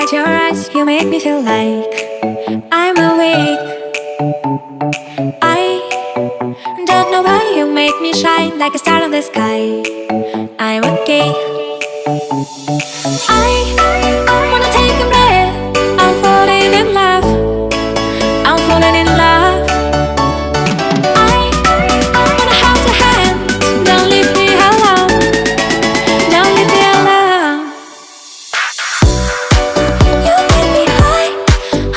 inside your eyes, you make me feel like I'm awake. I don't know why you make me shine like a star in the sky. I'm okay. I wanna take a breath. I'm falling in love. I'm falling in love. I wanna hold your hand. Don't leave me alone. Don't leave me alone. You get me high,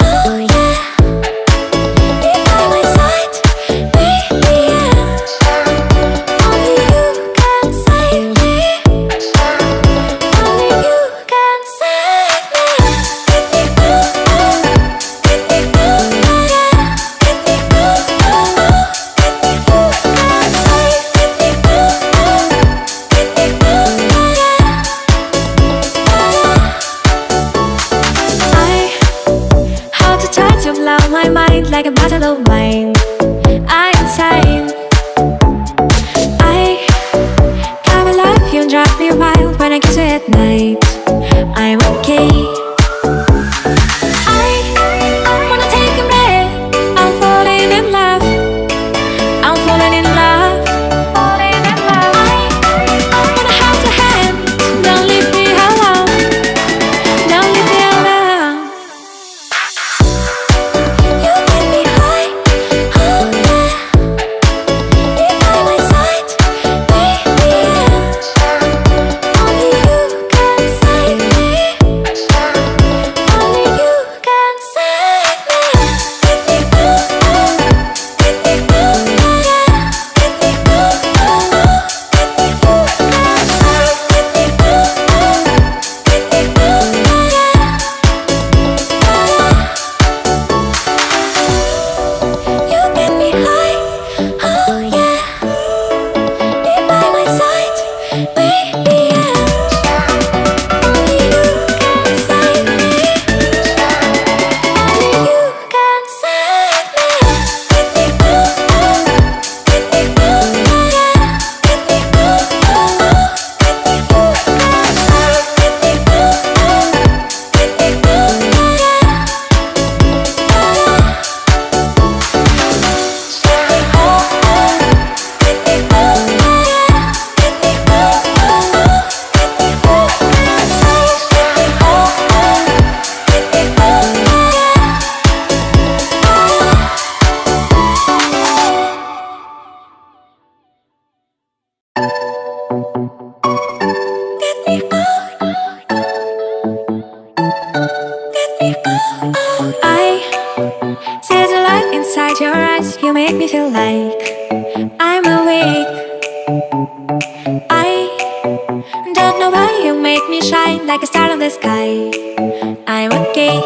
oh yeah. Be by my side, baby, yeah. Only you can save me. Only you can save me. Get me through, get me through, yeah. Get me through, get me through, can save. Get me through, get me through, yeah. I hold the touch of blow my mind like a bottle of wine. I'm insane. I come alive, you drive me wild when I kiss you at night. I'm okay. I wanna take a breath. I'm falling in love. I'm falling in love. Falling in love. I wanna hold your hand. Don't leave me alone. Don't leave me alone. You get me high, oh yeah. Be by my side, baby, yeah. Only you can save me. Only you can save me. Get me through, get me through, yeah. Get me through, get me through, can save. Get me through, get me through, yeah. You get me high, oh yeah. Be by my side, baby, yeah. Only you can save me. Only you can save me. Get me through, get me through, yeah. Get me through, get me through, can save. Get me through, get me through, yeah. I see the light inside your eyes. You make me feel like I'm awake. I don't know why you make me shine like a star in the sky. I'm okay.